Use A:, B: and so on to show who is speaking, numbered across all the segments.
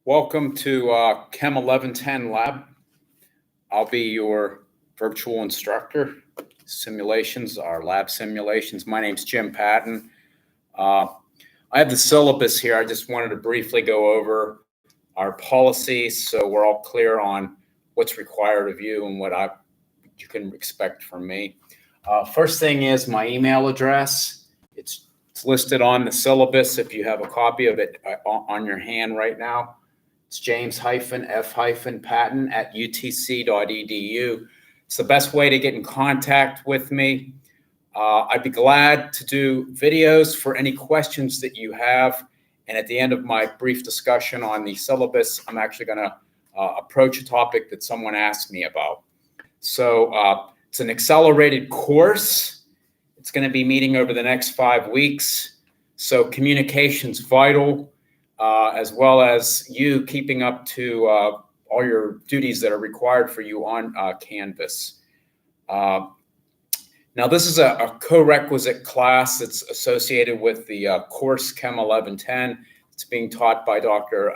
A: Welcome to Chem 1110 Lab. I'll be your virtual instructor. Simulations are lab simulations. My name's Jim Patton. I have the syllabus here. I just wanted to briefly go over our policies so we're all clear on what's required of you and what you can expect from me. First thing is my email address. It's listed on the syllabus if you have a copy of it on your hand right now. It's james-f-patton@utc.edu. It's the best way to get in contact with me. I'd be glad to do videos for any questions that you have. And at the end of my brief discussion on the syllabus, I'm actually going to approach a topic that someone asked me about. So it's an accelerated course. It's going to be meeting over the next 5 weeks. So communication's vital. As well as you keeping up to all your duties that are required for you on Canvas. Now, this is a co-requisite class that's associated with the course Chem 1110. It's being taught by Dr.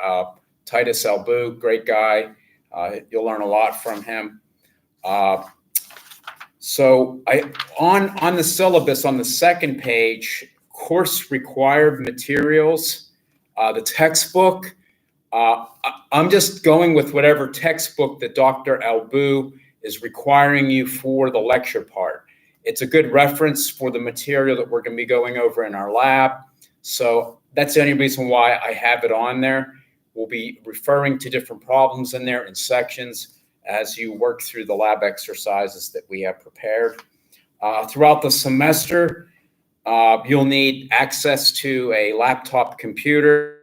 A: Titus Albu, great guy. You'll learn a lot from him. So on the syllabus, on the second page, course required materials. The textbook, I'm just going with whatever textbook that Dr. Albu is requiring you for the lecture part. It's a good reference for the material that we're going to be going over in our lab. So that's the only reason why I have it on there. We'll be referring to different problems in there in sections as you work through the lab exercises that we have prepared. Throughout the semester, you'll need access to a laptop computer.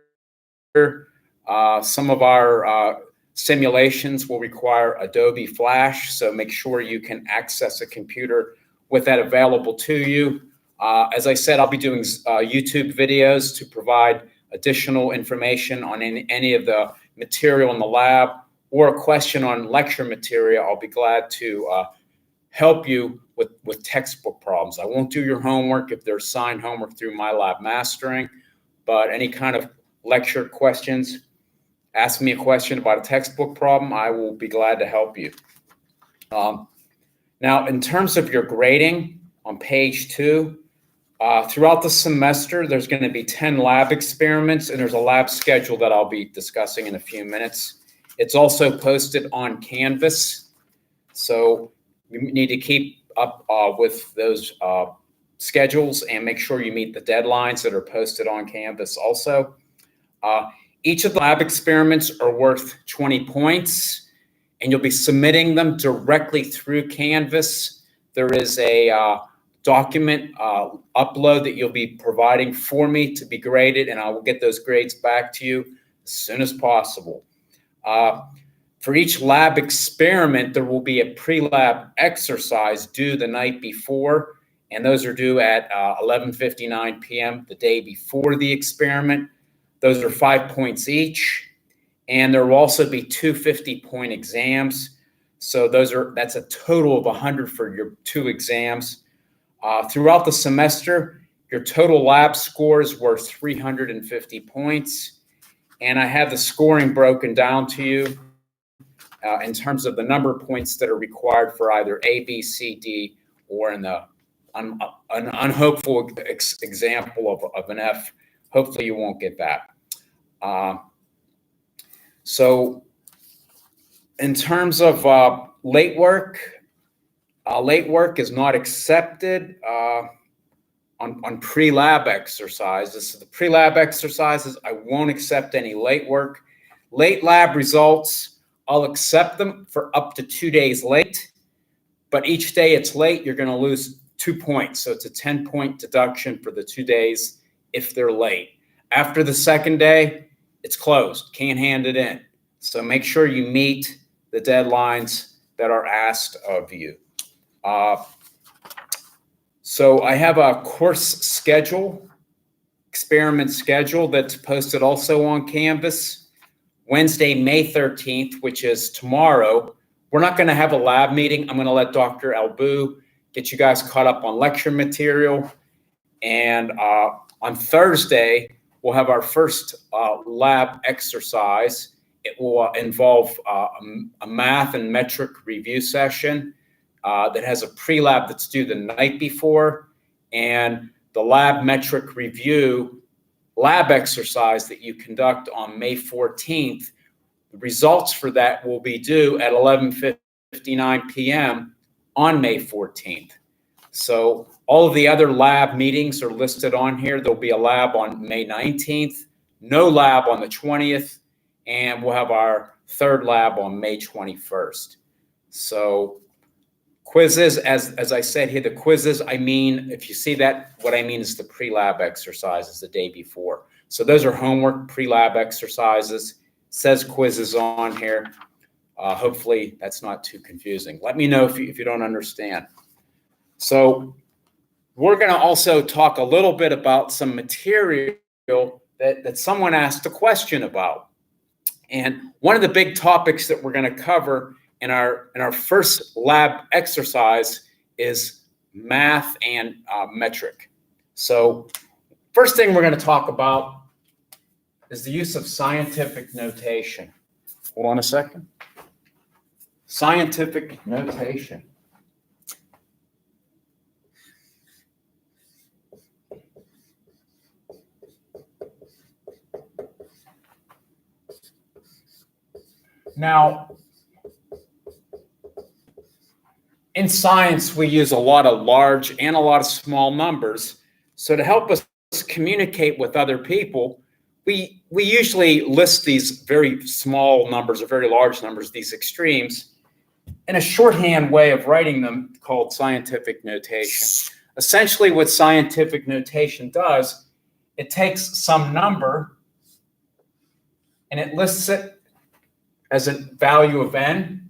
A: Some of our simulations will require Adobe Flash, so make sure you can access a computer with that available to you. As I said, I'll be doing YouTube videos to provide additional information on any of the material in the lab or a question on lecture material. I'll be glad to help you with textbook problems. I won't do your homework if there's assigned homework through My Lab Mastering, but any kind of lecture questions, ask me a question about a textbook problem, I will be glad to help you. Now, in terms of your grading on page 2, throughout the semester, there's going to be 10 lab experiments, and there's a lab schedule that I'll be discussing in a few minutes. It's also posted on Canvas, so you need to keep up with those schedules and make sure you meet the deadlines that are posted on Canvas also. Each of the lab experiments are worth 20 points, and you'll be submitting them directly through Canvas. There is a document upload that you'll be providing for me to be graded, and I will get those grades back to you as soon as possible. For each lab experiment, there will be a pre-lab exercise due the night before, and those are due at 11:59 p.m. the day before the experiment. Those are 5 points each, and there will also be 2 50-point exams. So that's a total of 100 for your 2 exams. Throughout the semester, your total lab score is worth 350 points, and I have the scoring broken down to you in terms of the number of points that are required for either A, B, C, D, or in the an unhopeful example of an F. Hopefully you won't get that. So in terms of late work is not accepted on pre-lab exercises. So the pre-lab exercises, I won't accept any late work. Late lab results, I'll accept them for up to 2 days late, but each day it's late, you're going to lose 2 points. So it's a 10-point deduction for the 2 days if they're late. After the second day, it's closed. Can't hand it in. So make sure you meet the deadlines that are asked of you. So I have a course schedule, experiment schedule that's posted also on Canvas. Wednesday, May 13th, which is tomorrow, we're not going to have a lab meeting. I'm going to let Dr. Albu get you guys caught up on lecture material. And on Thursday, we'll have our first lab exercise, It will involve a math and metric review session that has a pre-lab that's due the night before, and the lab metric review lab exercise that you conduct on May 14th. The results for that will be due at 11:59 p.m. on May 14th. So all of the other lab meetings are listed on here. There'll be a lab on May 19th, no lab on the 20th, and we'll have our third lab on May 21st. So quizzes, as I said here, the quizzes, I mean, if you see that, what I mean is the pre-lab exercises the day before. So those are homework pre-lab exercises. It says quizzes on here. Hopefully that's not too confusing. Let me know if you don't understand. So we're going to also talk a little bit about some material that someone asked a question about. And one of the big topics that we're going to cover in our first lab exercise is math and metric. So first thing we're going to talk about is the use of scientific notation. Hold on a second. Scientific notation. Now, in science, we use a lot of large and a lot of small numbers. So to help us communicate with other people, we usually list these very small numbers or very large numbers, these extremes, in a shorthand way of writing them called scientific notation. Essentially, what scientific notation does, it takes some number and it lists it as a value of n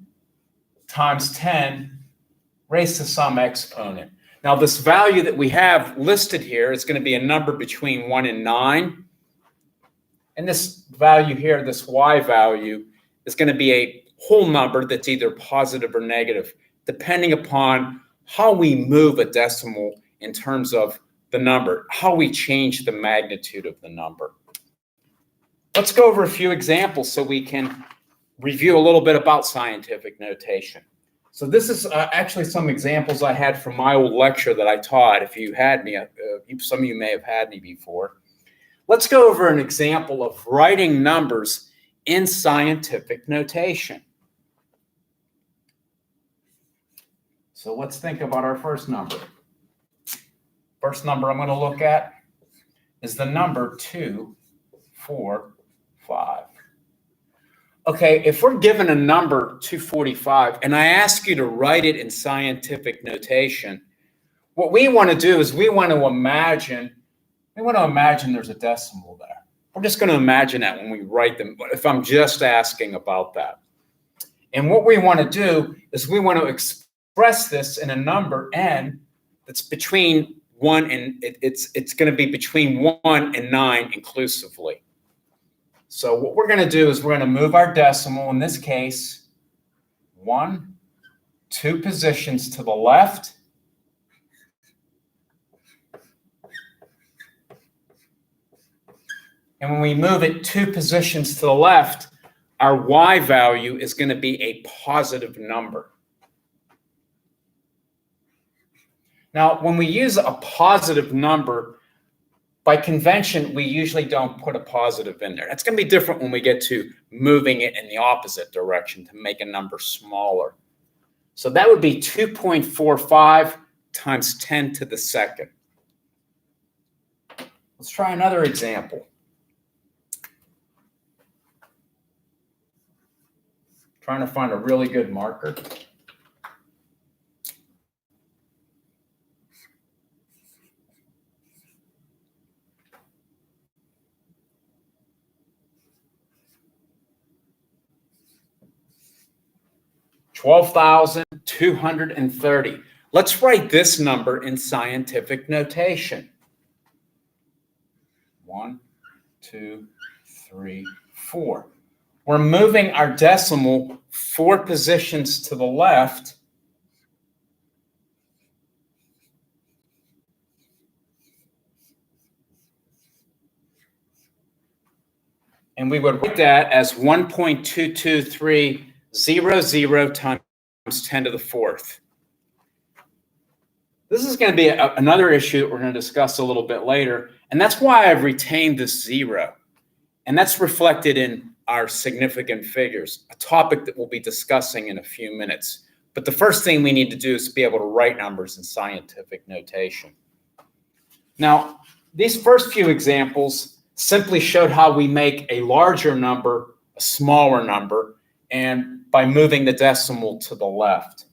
A: times 10 raised to some exponent. Now, this value that we have listed here is going to be a number between 1 and 9. And this value here, this y value, is going to be a whole number that's either positive or negative, depending upon how we move a decimal in terms of the number, how we change the magnitude of the number. Let's go over a few examples so we can review a little bit about scientific notation. So this is actually some examples I had from my old lecture that I taught. If you had me, some of you may have had me before. Let's go over an example of writing numbers in scientific notation. So let's think about our first number. First number I'm going to look at is the number 245. Okay, if we're given a number 245 and I ask you to write it in scientific notation, what we want to do is we want to imagine there's a decimal there. We're just going to imagine that when we write them, if I'm just asking about that. And what we want to do is we want to express this in a number n that's between 1 and it's going to be between 1 and 9 inclusively. So what we're going to do is we're going to move our decimal, in this case, 2 positions to the left. And when we move it 2 positions to the left, our y value is going to be a positive number. Now, when we use a positive number, by convention, we usually don't put a positive in there. That's going to be different when we get to moving it in the opposite direction to make a number smaller. So that would be 2.45 times 10 to the second. Let's try another example. Trying to find a really good marker. $12,230. Let's write this number in scientific notation. 1, 2, 3, 4. We're moving our decimal 4 positions to the left. And we would write that as 1.22300 times 10 to the fourth. This is going to be another issue that we're going to discuss a little bit later. And that's why I've retained this zero. And that's reflected in our significant figures, a topic that we'll be discussing in a few minutes. But the first thing we need to do is be able to write numbers in scientific notation. Now, these first few examples simply showed how we make a larger number a smaller number, and by moving the decimal to the left.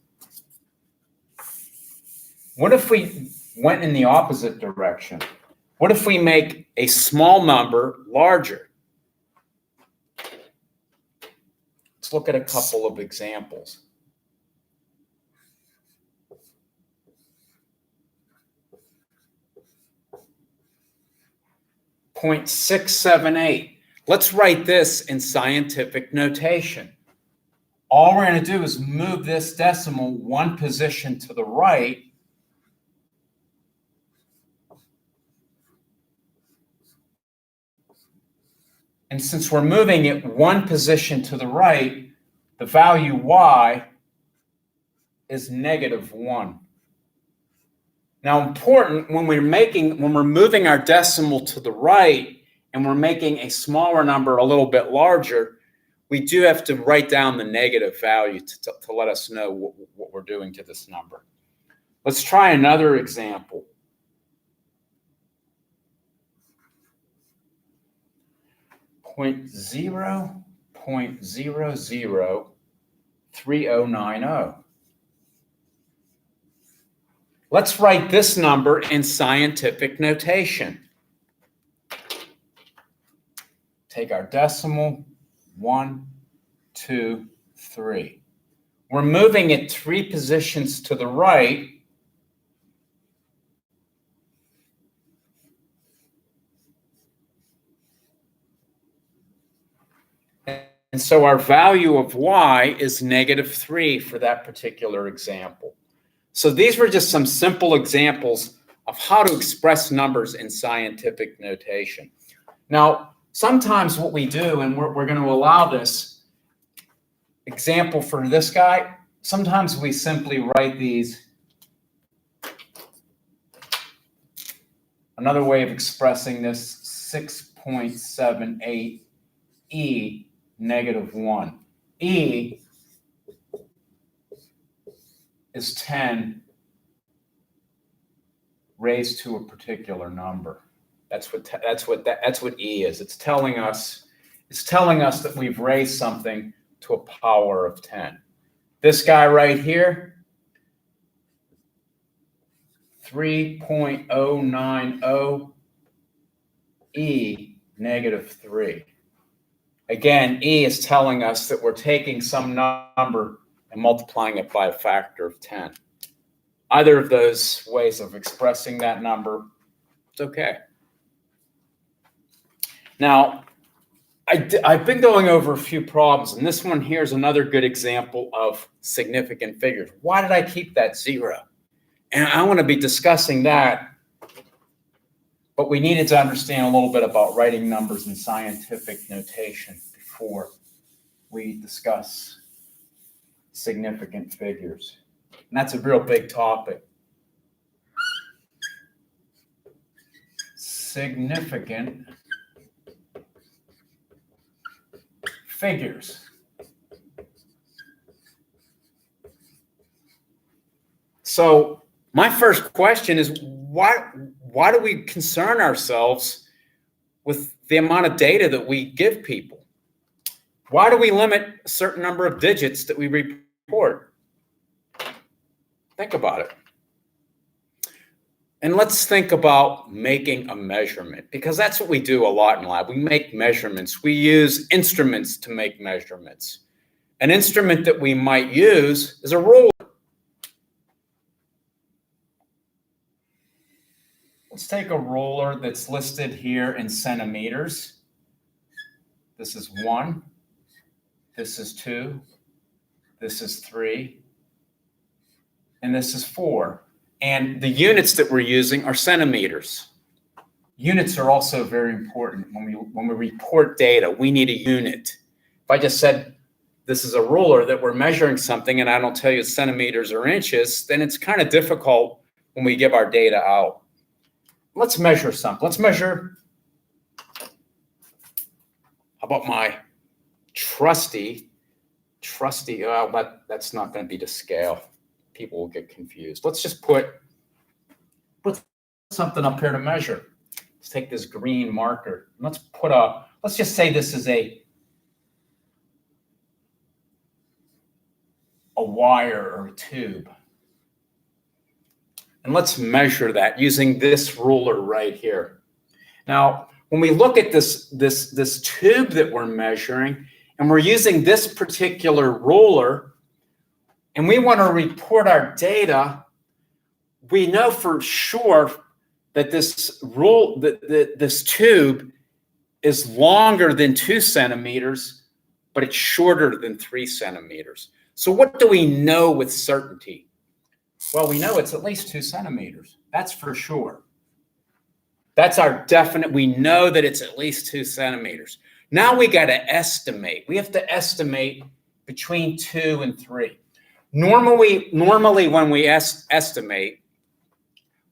A: What if we went in the opposite direction? What if we make a small number larger? Let's look at a couple of examples. .678. Let's write this in scientific notation. All we're going to do is move this decimal one position to the right. And since we're moving it one position to the right, the value y is -1. Now, important, when we're moving our decimal to the right and we're making a smaller number a little bit larger, we do have to write down the negative value to let us know what we're doing to this number. Let's try another example. .0.003090. Let's write this number in scientific notation. Take our decimal, 1, 2, 3. We're moving it 3 positions to the right. And so our value of y is -3 for that particular example. So these were just some simple examples of how to express numbers in scientific notation. Now, sometimes what we do, and we're going to allow this example for this guy, sometimes we simply write these. Another way of expressing this, 6.78 e -1. E is 10 raised to a particular number. That's what E is. It's telling us that we've raised something to a power of 10. This guy right here, 3.090 E -3. Again, E is telling us that we're taking some number and multiplying it by a factor of 10. Either of those ways of expressing that number, it's okay. Now, I've been going over a few problems, and this one here is another good example of significant figures. Why did I keep that 0? And I want to be discussing that, but we needed to understand a little bit about writing numbers in scientific notation before we discuss significant figures. And that's a real big topic. Significant figures. So my first question is, why do we concern ourselves with the amount of data that we give people? Why do we limit a certain number of digits that we report? Think about it. And let's think about making a measurement, because that's what we do a lot in lab. We make measurements. We use instruments to make measurements. An instrument that we might use is a ruler. Let's take a ruler that's listed here in centimeters. This is 1. This is 2. This is 3. And this is 4. And the units that we're using are centimeters. Units are also very important. When we report data, we need a unit. If I just said this is a ruler that we're measuring something and I don't tell you centimeters or inches, then it's kind of difficult when we give our data out. Let's measure something. Let's measure, how about my trusty, but that's not going to be to scale. People will get confused. Let's just put something up here to measure. Let's take this green marker. Let's just say this is a wire or a tube. And let's measure that using this ruler right here. Now, when we look at this tube that we're measuring, and we're using this particular ruler, and we want to report our data, we know for sure that this this tube is longer than 2 centimeters, but it's shorter than 3 centimeters. So what do we know with certainty? Well, we know it's at least 2 centimeters. That's for sure. That's our definite. We know that it's at least 2 centimeters. Now we got to estimate. We have to estimate between 2 and 3. Normally when we estimate,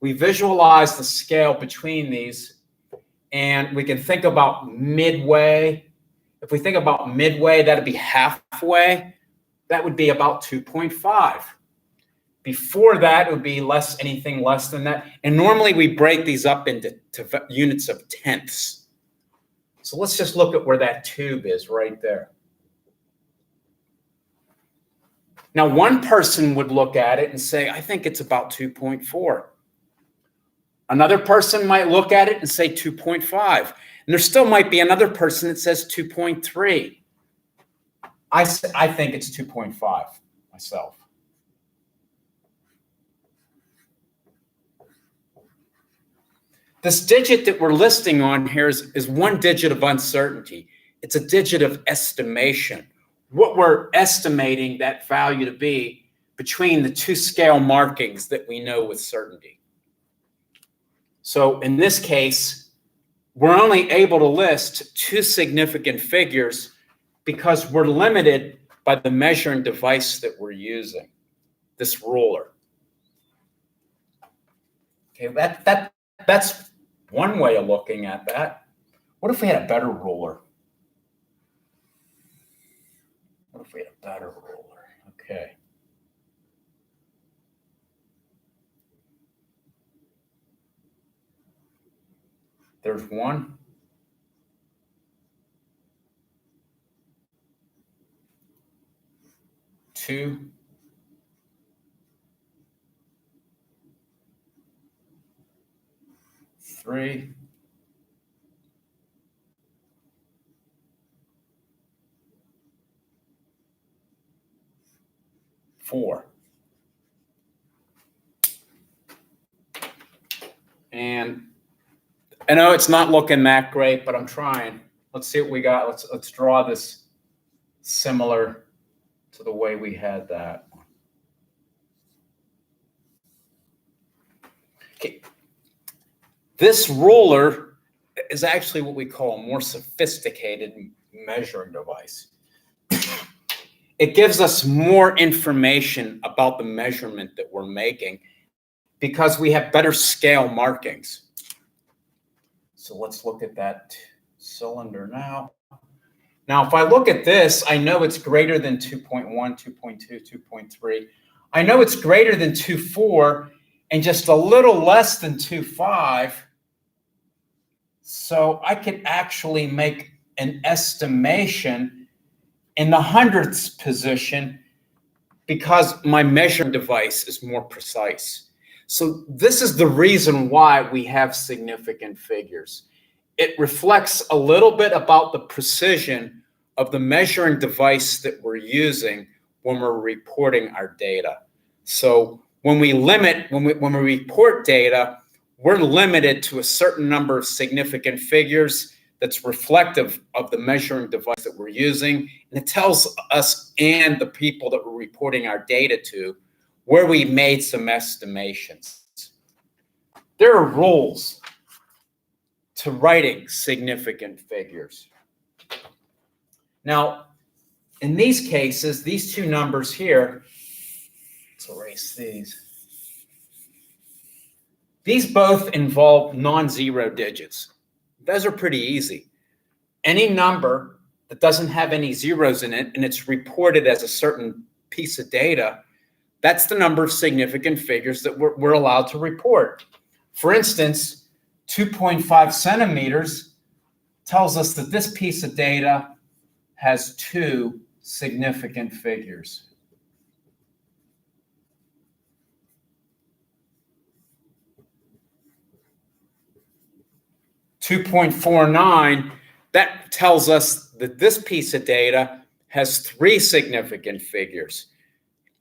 A: we visualize the scale between these, and we can think about midway. If we think about midway, that'd be halfway. That would be about 2.5. Before that, it would be anything less than that. And normally we break these up into units of tenths. So let's just look at where that tube is right there. Now, one person would look at it and say, I think it's about 2.4. Another person might look at it and say 2.5. And there still might be another person that says 2.3. I think it's 2.5 myself. This digit that we're listing on here is one digit of uncertainty. It's a digit of estimation. What we're estimating that value to be between the two scale markings that we know with certainty. So in this case, we're only able to list 2 significant figures because we're limited by the measuring device that we're using, this ruler. Okay, that's one way of looking at that. What if we had a better ruler? What if we had a better ruler? Okay. There's 1. 2. 3. 4. And I know it's not looking that great, but I'm trying. Let's see what we got. Let's draw this similar to the way we had that. Okay. This ruler is actually what we call a more sophisticated measuring device. It gives us more information about the measurement that we're making because we have better scale markings. So let's look at that cylinder now. Now, if I look at this, I know it's greater than 2.1, 2.2, 2.3. I know it's greater than 2.4 and just a little less than 2.5. So I could actually make an estimation in the hundredths position because my measuring device is more precise. So this is the reason why we have significant figures. It reflects a little bit about the precision of the measuring device that we're using when we're reporting our data. So when we report data, we're limited to a certain number of significant figures that's reflective of the measuring device that we're using. And it tells us and the people that we're reporting our data to where we made some estimations. There are rules. to writing significant figures. Now, in these cases, these two numbers here, let's erase these. These both involve non-zero digits. Those are pretty easy. Any number that doesn't have any zeros in it and it's reported as a certain piece of data, that's the number of significant figures that we're allowed to report. For instance, 2.5 centimeters tells us that this piece of data has 2 significant figures. .49, that tells us that this piece of data has 3 significant figures.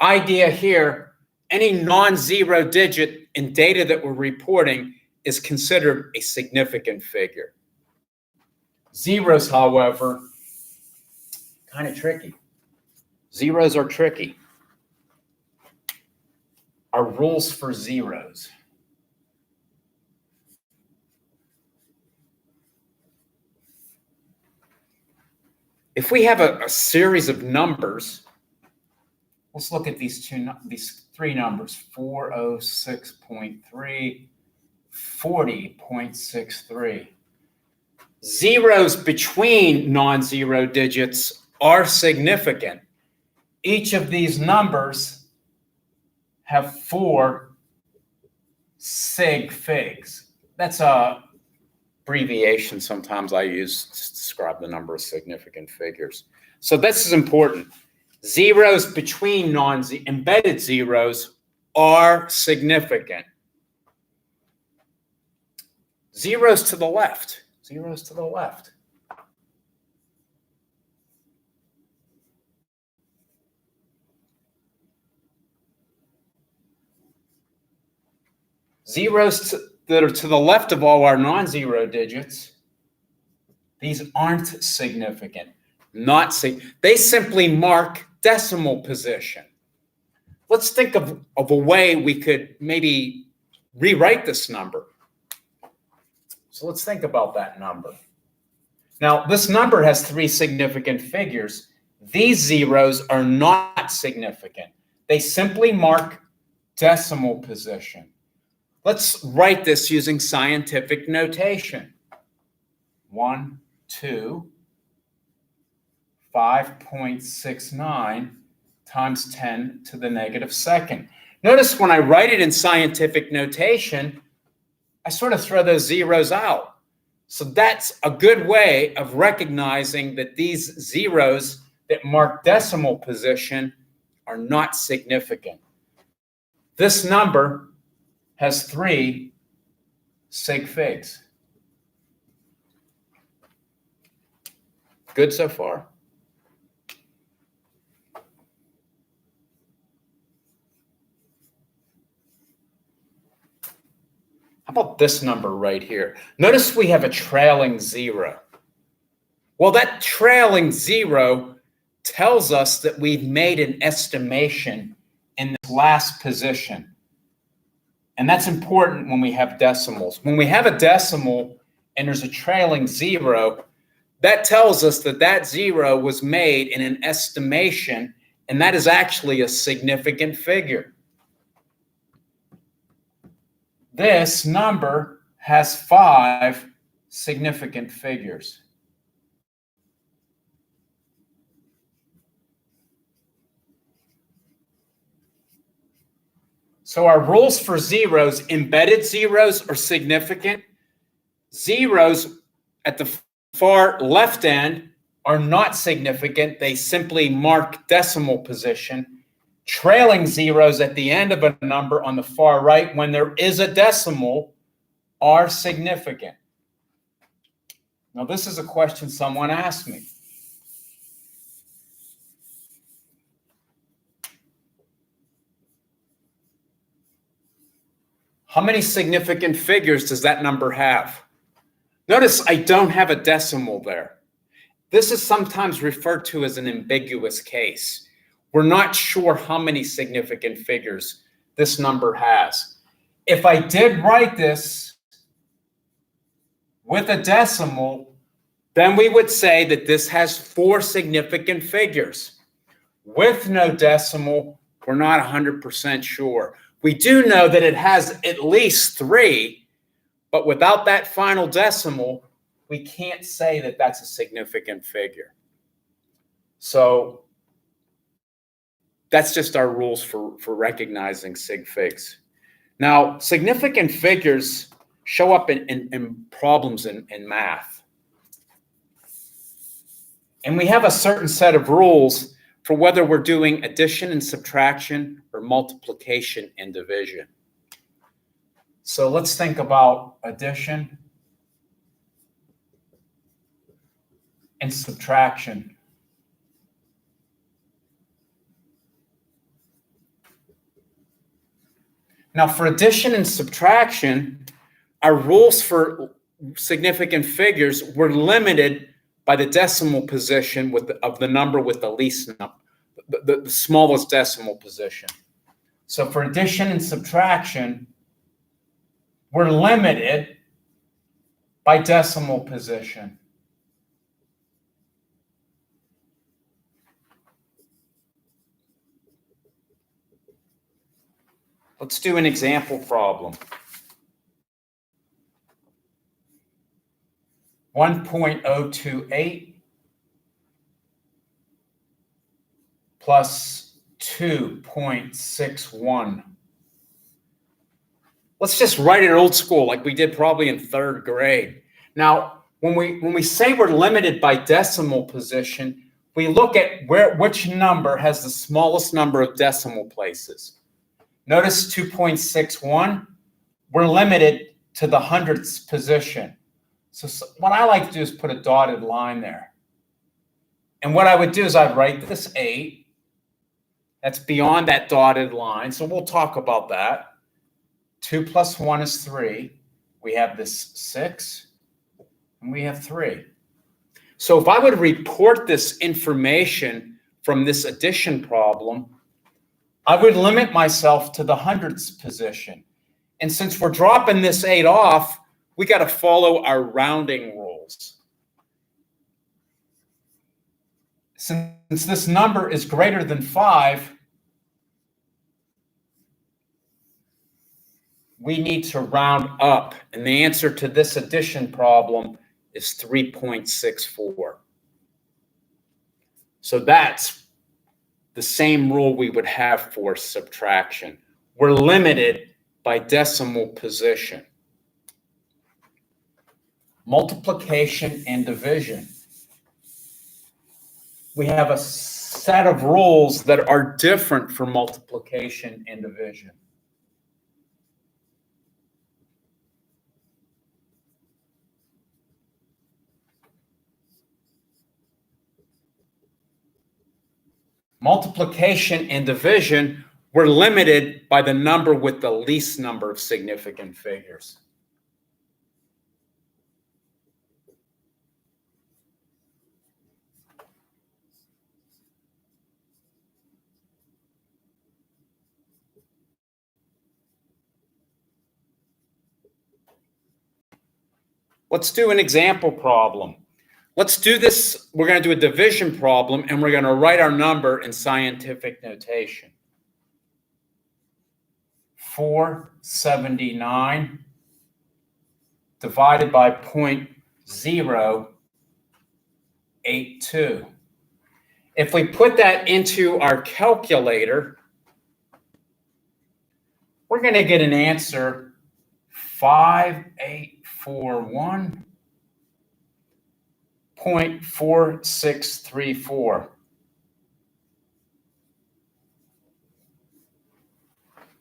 A: Idea here, any non-zero digit in data that we're reporting is considered a significant figure. Zeros, however, kind of tricky. Zeros are tricky. Our rules for zeros. If we have a series of numbers, let's look at these 3 numbers, 406.3, 40.63. Zeros between non-zero digits are significant. Each of these numbers have 4 sig figs. That's a abbreviation sometimes I use to describe the number of significant figures. So this is important. Zeros between embedded zeros are significant. Zeros to the left. Zeros to the left. Zeros that are to the left of all our non-zero digits, these aren't significant. They simply mark decimal position. Let's think of a way we could maybe rewrite this number. So let's think about that number. Now, this number has 3 significant figures. These zeros are not significant. They simply mark decimal position. Let's write this using scientific notation. 1, 2, 5.69 times 10 to the negative second. Notice when I write it in scientific notation, I sort of throw those zeros out. So that's a good way of recognizing that these zeros that mark decimal position are not significant. This number has 3 sig figs. Good so far? How about this number right here? Notice we have a trailing 0. Well, that trailing 0 tells us that we've made an estimation in this last position. And that's important when we have decimals. When we have a decimal and there's a trailing 0, that tells us that that 0 was made in an estimation, and that is actually a significant figure. This number has 5 significant figures. So our rules for zeros, embedded zeros are significant. Zeros at the far left end are not significant. They simply mark decimal position. Trailing zeros at the end of a number on the far right, when there is a decimal, are significant. Now, this is a question someone asked me. How many significant figures does that number have? Notice I don't have a decimal there. This is sometimes referred to as an ambiguous case. We're not sure how many significant figures this number has. If I did write this with a decimal, then we would say that this has 4 significant figures. With no decimal, we're not 100% sure. We do know that it has at least 3, but without that final decimal, we can't say that that's a significant figure. So that's just our rules for recognizing sig figs. Now, significant figures show up in problems in math. And we have a certain set of rules for whether we're doing addition and subtraction or multiplication and division. So let's think about addition and subtraction. Now, for addition and subtraction, our rules for significant figures were limited by the decimal position of the number with the least number, the smallest decimal position. So for addition and subtraction, we're limited by decimal position. Let's do an example problem. 1.028 plus 2.61. Let's just write it old school like we did probably in 3rd grade. Now, when we say we're limited by decimal position, we look at which number has the smallest number of decimal places. Notice 2.61, we're limited to the hundredths position. So what I like to do is put a dotted line there. And what I would do is I'd write this 8. That's beyond that dotted line. So we'll talk about that. 2 plus 1 is 3. We have this 6, and we have 3. So if I would report this information from this addition problem, I would limit myself to the hundredths position. And since we're dropping this 8 off, we got to follow our rounding rules. Since this number is greater than 5, we need to round up. And the answer to this addition problem is 3.64. So that's the same rule we would have for subtraction. We're limited by decimal position. Multiplication and division. We have a set of rules that are different for multiplication and division. Multiplication and division, we're limited by the number with the least number of significant figures. Let's do an example problem. Let's do this. We're going to do a division problem, and we're going to write our number in scientific notation. 479 divided by 0.082. If we put that into our calculator, we're going to get an answer 5841.4634.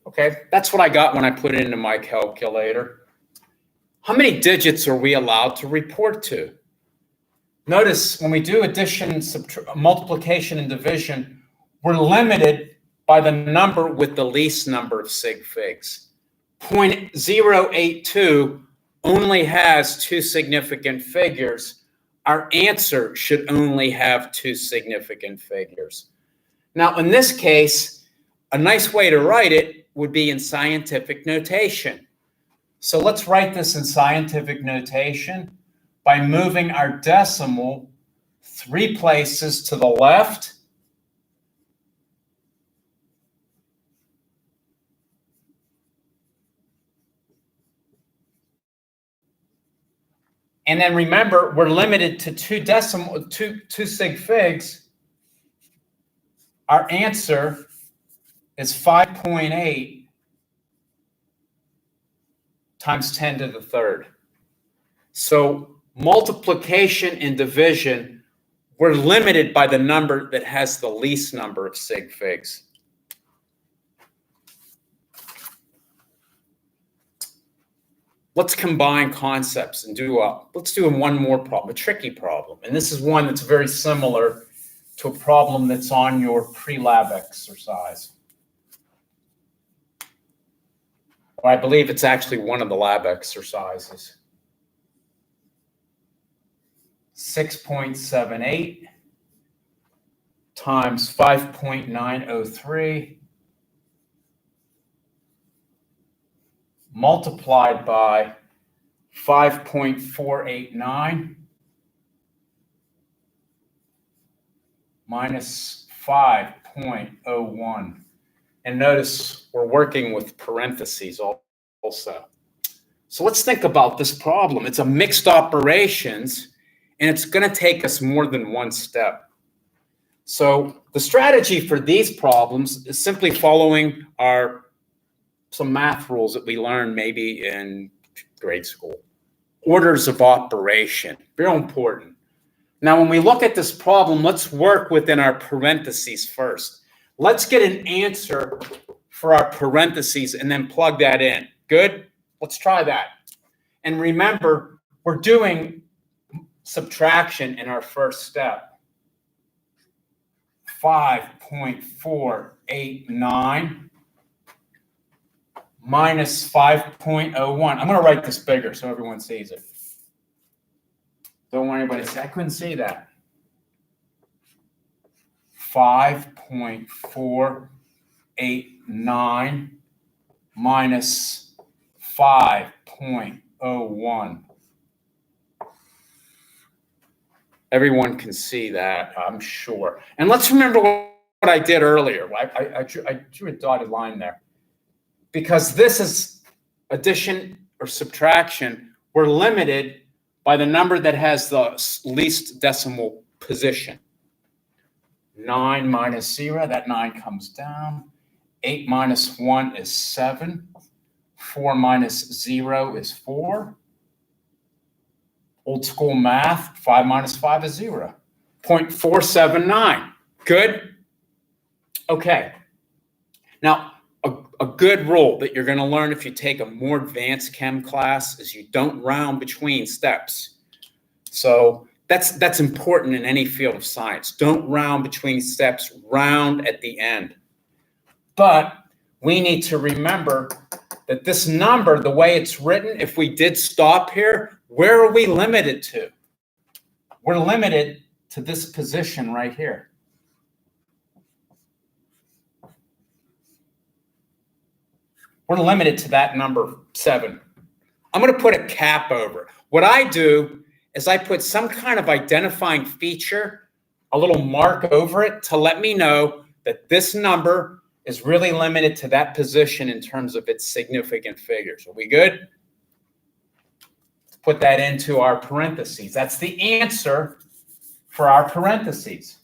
A: Okay, that's what I got when I put it into my calculator. How many digits are we allowed to report to? Notice when we do addition, multiplication, and division, we're limited by the number with the least number of sig figs. 0.082 only has 2 significant figures. Our answer should only have 2 significant figures. Now, in this case, a nice way to write it would be in scientific notation. So let's write this in scientific notation. by moving our decimal 3 places to the left and then remember, we're limited to 2 sig figs. Our answer is 5.8 times 10 to the third. So multiplication and division, we're limited by the number that has the least number of sig figs. Let's combine concepts and let's do one more problem, a tricky problem. And this is one that's very similar to a problem that's on your pre-lab exercise. Or I believe it's actually one of the lab exercises. 6.78 times 5.903 multiplied by 5.489 minus 5.01. And notice we're working with parentheses also. So let's think about this problem. It's a mixed operations, and it's going to take us more than one step. So the strategy for these problems is simply following some math rules that we learned maybe in grade school. Orders of operation, very important. Now, when we look at this problem, let's work within our parentheses first. Let's get an answer for our parentheses and then plug that in. Good? Let's try that. And remember, we're doing subtraction in our first step. 5.489 minus 5.01. I'm going to write this bigger so everyone sees it. Don't want anybody to say, I couldn't see that. 5.489 minus 5.01. Everyone can see that, I'm sure. And let's remember what I did earlier. I drew a dotted line there. Because this is addition or subtraction, we're limited by the number that has the least decimal position. 9 minus 0, that 9 comes down. 8 minus 1 is 7. 4 minus 0 is 4. Old school math, 5 minus 5 is 0. 0.479. Good? Okay. Now, a good rule that you're going to learn if you take a more advanced chem class is you don't round between steps. So that's important in any field of science. Don't round between steps, round at the end. But we need to remember that this number, the way it's written, if we did stop here, where are we limited to? We're limited to this position right here. We're limited to that number 7. I'm going to put a cap over it. What I do is I put some kind of identifying feature, a little mark over it to let me know that this number is really limited to that position in terms of its significant figures. Are we good? Let's put that into our parentheses. That's the answer for our parentheses.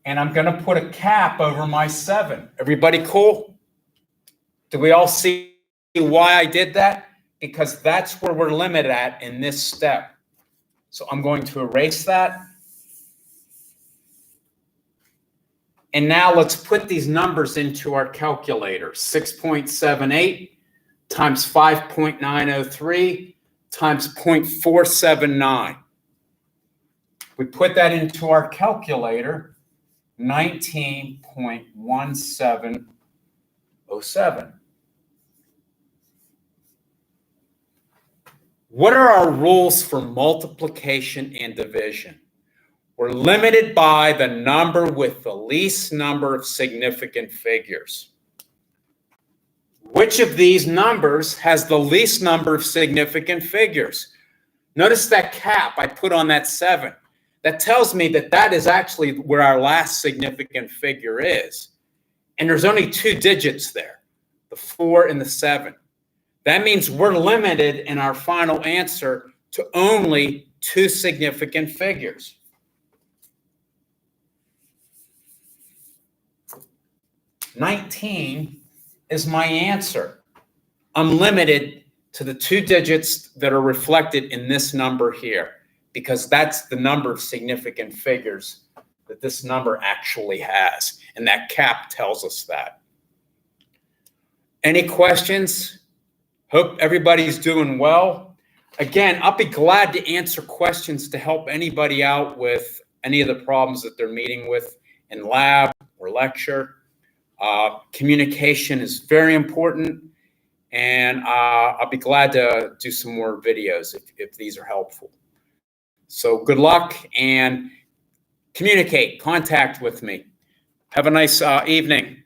A: And I'm going to put a cap over my 7. Everybody cool? Do we all see why I did that? Because that's where we're limited at in this step. So I'm going to erase that. And now let's put these numbers into our calculator. 6.78 times 5.903 times 0.479. We put that into our calculator. 19.1707. What are our rules for multiplication and division? We're limited by the number with the least number of significant figures. Which of these numbers has the least number of significant figures? Notice that cap I put on that 7. That tells me that that is actually where our last significant figure is. And there's only 2 digits there, the 4 and the 7. That means we're limited in our final answer to only 2 significant figures. $19 is my answer. I'm limited to the 2 digits that are reflected in this number here, because that's the number of significant figures that this number actually has. And that cap tells us that. Any questions? Hope everybody's doing well. Again, I'll be glad to answer questions to help anybody out with any of the problems that they're meeting with in lab or lecture. Communication is very important, and I'll be glad to do some more videos if these are helpful. So good luck, and communicate, contact with me. Have a nice evening.